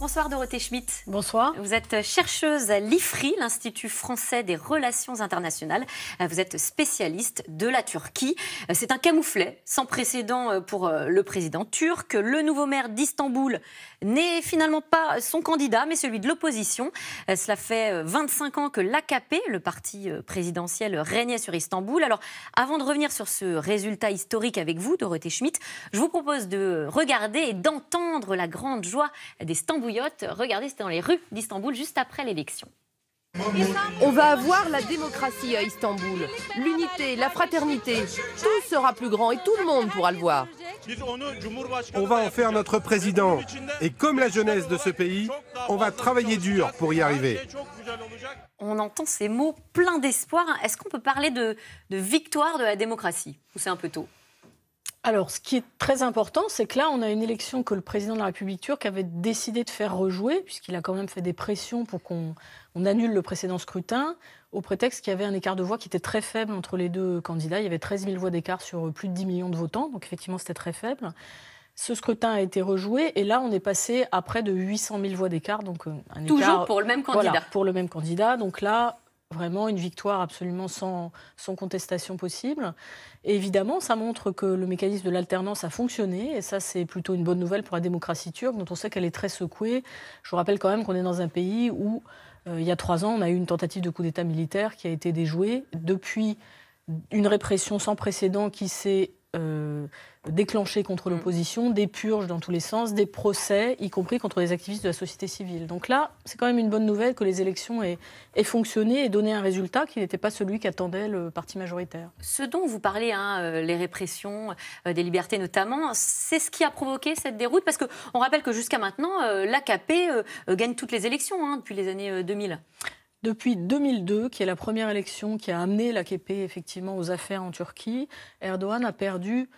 Bonsoir Dorothée Schmitt. Bonsoir. Vous êtes chercheuse à l'IFRI, l'Institut français des relations internationales. Vous êtes spécialiste de la Turquie. C'est un camouflet sans précédent pour le président turc. Le nouveau maire d'Istanbul n'est finalement pas son candidat, mais celui de l'opposition. Cela fait 25 ans que l'AKP, le parti présidentiel, régnait sur Istanbul. Alors, avant de revenir sur ce résultat historique avec vous, Dorothée Schmitt, je vous propose de regarder et d'entendre la grande joie des Stambouliotes. Regardez, c'était dans les rues d'Istanbul juste après l'élection. On va avoir la démocratie à Istanbul, l'unité, la fraternité, tout sera plus grand et tout le monde pourra le voir. On va en faire notre président et comme la jeunesse de ce pays, on va travailler dur pour y arriver. On entend ces mots pleins d'espoir. Est-ce qu'on peut parler de victoire de la démocratie ou c'est un peu tôt ? Alors, ce qui est très important, c'est que là, on a une élection que le président de la République turque avait décidé de faire rejouer, puisqu'il a quand même fait des pressions pour qu'on annule le précédent scrutin, au prétexte qu'il y avait un écart de voix qui était très faible entre les deux candidats. Il y avait 13 000 voix d'écart sur plus de 10 millions de votants, donc effectivement, c'était très faible. Ce scrutin a été rejoué, et là, on est passé à près de 800 000 voix d'écart. Donc un toujours écart, pour le même candidat. Voilà, pour le même candidat. Donc là, vraiment une victoire absolument sans contestation possible. Et évidemment, ça montre que le mécanisme de l'alternance a fonctionné. Et ça, c'est plutôt une bonne nouvelle pour la démocratie turque, dont on sait qu'elle est très secouée. Je vous rappelle quand même qu'on est dans un pays où, il y a 3 ans, on a eu une tentative de coup d'État militaire qui a été déjouée. Depuis, une répression sans précédent qui s'est déclenchée contre l'opposition, des purges dans tous les sens, des procès, y compris contre des activistes de la société civile. Donc là, c'est quand même une bonne nouvelle que les élections aient fonctionné et donné un résultat qui n'était pas celui qu'attendait le parti majoritaire. Ce dont vous parlez, les répressions des libertés notamment, c'est ce qui a provoqué cette déroute. Parce qu'on rappelle que jusqu'à maintenant, l'AKP gagne toutes les élections depuis les années 2000. Depuis 2002, qui est la première élection qui a amené l'AKP effectivement aux affaires en Turquie, Erdogan a perdu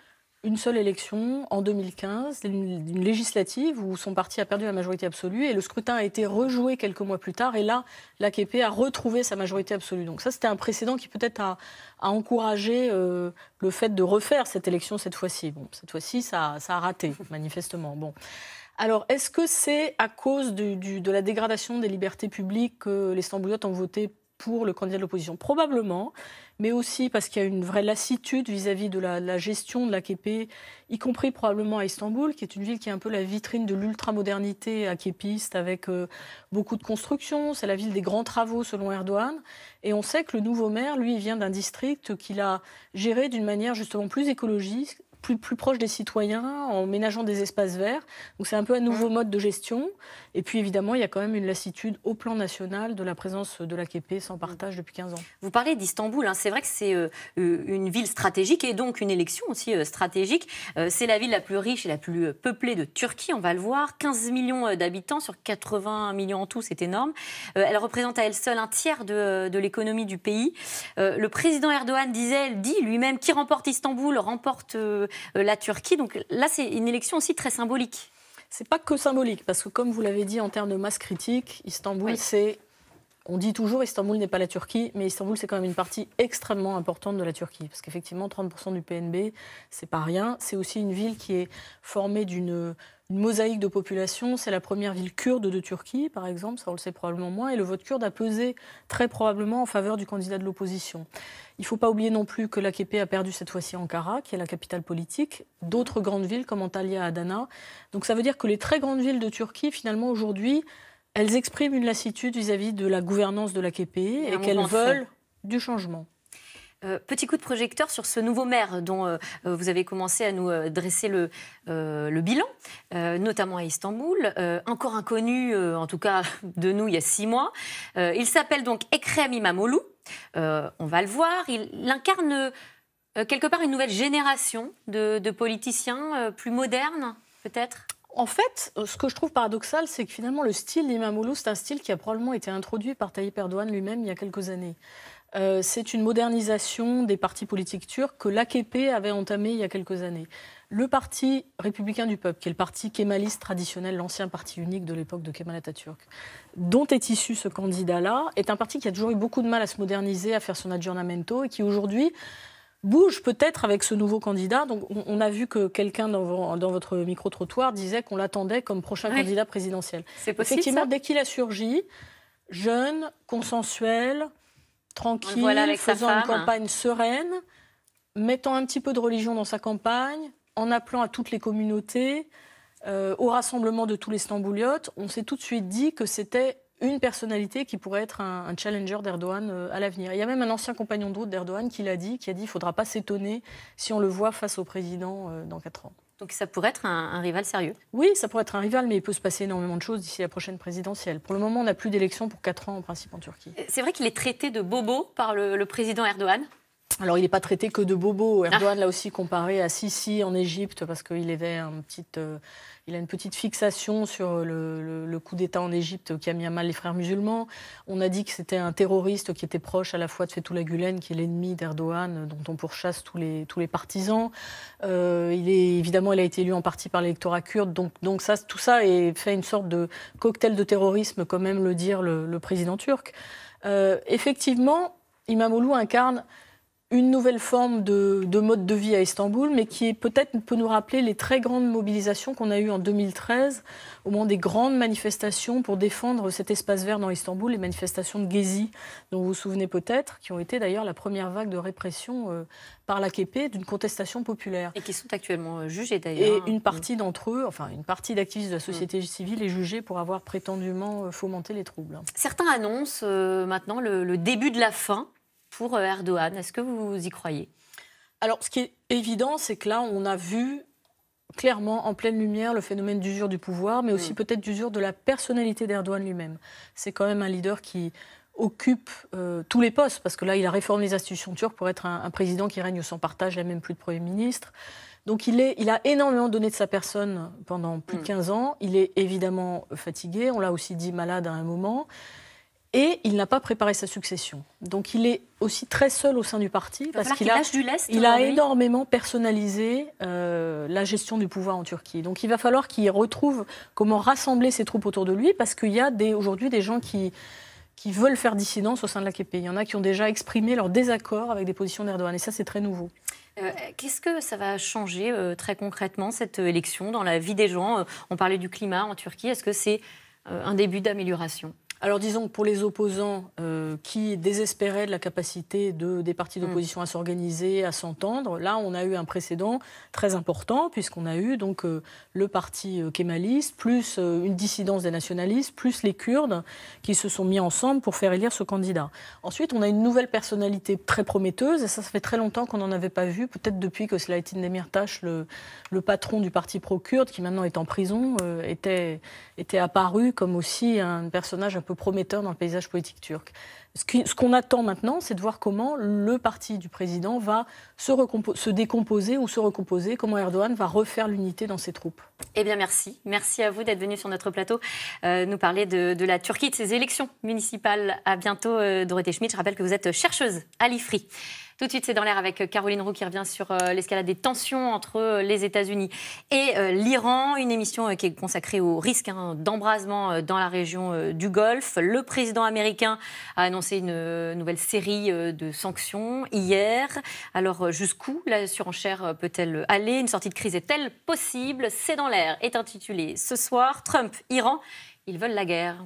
une seule élection en 2015, une législative où son parti a perdu la majorité absolue et le scrutin a été rejoué quelques mois plus tard et là, l'AKP a retrouvé sa majorité absolue. Donc ça, c'était un précédent qui peut-être a encouragé le fait de refaire cette élection cette fois-ci. Bon, cette fois-ci, ça a raté, manifestement. Bon. Alors, est-ce que c'est à cause de la dégradation des libertés publiques que les Stambouliotes ont voté pour le candidat de l'opposition? Probablement, mais aussi parce qu'il y a une vraie lassitude vis-à-vis de la gestion de l'AKP, y compris probablement à Istanbul, qui est une ville qui est un peu la vitrine de l'ultramodernité aképiste, avec beaucoup de constructions. C'est la ville des grands travaux, selon Erdogan. Et on sait que le nouveau maire, lui, vient d'un district qu'il a géré d'une manière justement plus écologique, plus proche des citoyens, en ménageant des espaces verts. Donc c'est un peu un nouveau mode de gestion. Et puis évidemment, il y a quand même une lassitude au plan national de la présence de l'AKP sans partage depuis 15 ans. Vous parlez d'Istanbul, c'est vrai que c'est une ville stratégique et donc une élection aussi stratégique. C'est la ville la plus riche et la plus peuplée de Turquie, on va le voir. 15 millions d'habitants sur 80 millions en tout, c'est énorme. Elle représente à elle seule un tiers de l'économie du pays. Le président Erdogan dit lui-même qui remporte Istanbul remporte la Turquie. Donc là, c'est une élection aussi très symbolique. C'est pas que symbolique, parce que comme vous l'avez dit, en termes de masse critique, Istanbul, on dit toujours Istanbul n'est pas la Turquie, mais Istanbul, c'est quand même une partie extrêmement importante de la Turquie. Parce qu'effectivement, 30% du PNB, c'est pas rien. C'est aussi une ville qui est formée d'une mosaïque de population. C'est la première ville kurde de Turquie, par exemple, ça on le sait probablement moins. Et le vote kurde a pesé très probablement en faveur du candidat de l'opposition. Il ne faut pas oublier non plus que l'AKP a perdu cette fois-ci Ankara, qui est la capitale politique, d'autres grandes villes comme Antalya, Adana. Donc ça veut dire que les très grandes villes de Turquie, finalement, aujourd'hui, elles expriment une lassitude vis-à-vis de la gouvernance de l'AKP et qu'elles veulent du changement. Petit coup de projecteur sur ce nouveau maire dont vous avez commencé à nous dresser le bilan, notamment à Istanbul, encore inconnu, en tout cas de nous, il y a 6 mois. Il s'appelle donc Ekrem İmamoğlu. On va le voir. Il incarne quelque part une nouvelle génération de politiciens plus modernes, peut-être. En fait, ce que je trouve paradoxal, c'est que finalement, le style d'Imamoglu, c'est un style qui a probablement été introduit par Tayyip Erdogan lui-même il y a quelques années. C'est une modernisation des partis politiques turcs que l'AKP avait entamé il y a quelques années. Le parti républicain du peuple, qui est le parti kémaliste traditionnel, l'ancien parti unique de l'époque de Kemal Atatürk, dont est issu ce candidat-là, est un parti qui a toujours eu beaucoup de mal à se moderniser, à faire son aggiornamento, et qui aujourd'hui bouge peut-être avec ce nouveau candidat. Donc, on a vu que quelqu'un dans votre micro-trottoir disait qu'on l'attendait comme prochain candidat présidentiel. C'est possible, effectivement, ça dès qu'il a surgi, jeune, consensuel, tranquille, faisant une campagne sereine, mettant un petit peu de religion dans sa campagne, en appelant à toutes les communautés, au rassemblement de tous les Stambouliotes, on s'est tout de suite dit que c'était une personnalité qui pourrait être un challenger d'Erdogan à l'avenir. Il y a même un ancien compagnon de route d'Erdogan qui a dit qu'il ne faudra pas s'étonner si on le voit face au président dans 4 ans. Donc ça pourrait être un rival sérieux. Oui, ça pourrait être un rival, mais il peut se passer énormément de choses d'ici la prochaine présidentielle. Pour le moment, on n'a plus d'élection pour 4 ans en principe en Turquie. C'est vrai qu'il est traité de bobo par le président Erdogan. Alors, il n'est pas traité que de bobo. Erdogan l'a aussi comparé à Sisi en Égypte parce qu'il avait il a une petite fixation sur le coup d'État en Égypte qui a mis à mal les frères musulmans. On a dit que c'était un terroriste qui était proche à la fois de Fethullah Gülen, qui est l'ennemi d'Erdogan, dont on pourchasse tous les partisans. Évidemment, il a été élu en partie par l'électorat kurde. Donc ça, tout ça fait une sorte de cocktail de terrorisme, comme aime le dire le président turc. Effectivement, İmamoğlu incarne une nouvelle forme de mode de vie à Istanbul, mais qui peut-être peut nous rappeler les très grandes mobilisations qu'on a eues en 2013, au moment des grandes manifestations pour défendre cet espace vert dans Istanbul, les manifestations de Gezi, dont vous vous souvenez peut-être, qui ont été d'ailleurs la première vague de répression par l'AKP d'une contestation populaire. Et qui sont actuellement jugés d'ailleurs. Et une partie d'entre eux, enfin une partie d'activistes de la société civile est jugée pour avoir prétendument fomenté les troubles. Certains annoncent maintenant le début de la fin pour Erdogan. Est-ce que vous y croyez? Alors, ce qui est évident, c'est que là, on a vu clairement en pleine lumière le phénomène d'usure du pouvoir, mais aussi peut-être d'usure de la personnalité d'Erdogan lui-même. C'est quand même un leader qui occupe tous les postes, parce que là, il a réformé les institutions turques pour être un président qui règne sans partage, il n'y a même plus de Premier ministre. Donc il a énormément donné de sa personne pendant plus de 15 ans. Il est évidemment fatigué, on l'a aussi dit malade à un moment. Et il n'a pas préparé sa succession. Donc il est aussi très seul au sein du parti parce qu'il a énormément personnalisé la gestion du pouvoir en Turquie. Donc il va falloir qu'il retrouve comment rassembler ses troupes autour de lui parce qu'il y a aujourd'hui des gens qui veulent faire dissidence au sein de l'AKP. Il y en a qui ont déjà exprimé leur désaccord avec des positions d'Erdogan. Et ça, c'est très nouveau. Qu'est-ce que ça va changer très concrètement, cette élection, dans la vie des gens? On parlait du climat en Turquie. Est-ce que c'est un début d'amélioration? Alors disons que pour les opposants qui désespéraient de la capacité des partis d'opposition à s'organiser, à s'entendre, là on a eu un précédent très important puisqu'on a eu donc le parti kémaliste, plus une dissidence des nationalistes, plus les Kurdes qui se sont mis ensemble pour faire élire ce candidat. Ensuite on a une nouvelle personnalité très prometteuse et ça fait très longtemps qu'on n'en avait pas vu, peut-être depuis que Selahattin Demirtas, le patron du parti pro-kurde qui maintenant est en prison, était apparu comme aussi un personnage un peu prometteur dans le paysage politique turc. Ce qu'on attend maintenant, c'est de voir comment le parti du président va se décomposer ou se recomposer, comment Erdogan va refaire l'unité dans ses troupes. Eh bien, merci. Merci à vous d'être venu sur notre plateau nous parler de la Turquie, de ses élections municipales. À bientôt, Dorothée Schmidt. Je rappelle que vous êtes chercheuse à l'IFRI. Tout de suite, c'est dans l'air avec Caroline Roux qui revient sur l'escalade des tensions entre les États-Unis et l'Iran. Une émission qui est consacrée au risque d'embrasement dans la région du Golfe. Le président américain a annoncé une nouvelle série de sanctions hier. Alors, jusqu'où la surenchère peut-elle aller? Une sortie de crise est-elle possible? C'est dans l'air est intitulé ce soir. Trump, Iran, ils veulent la guerre.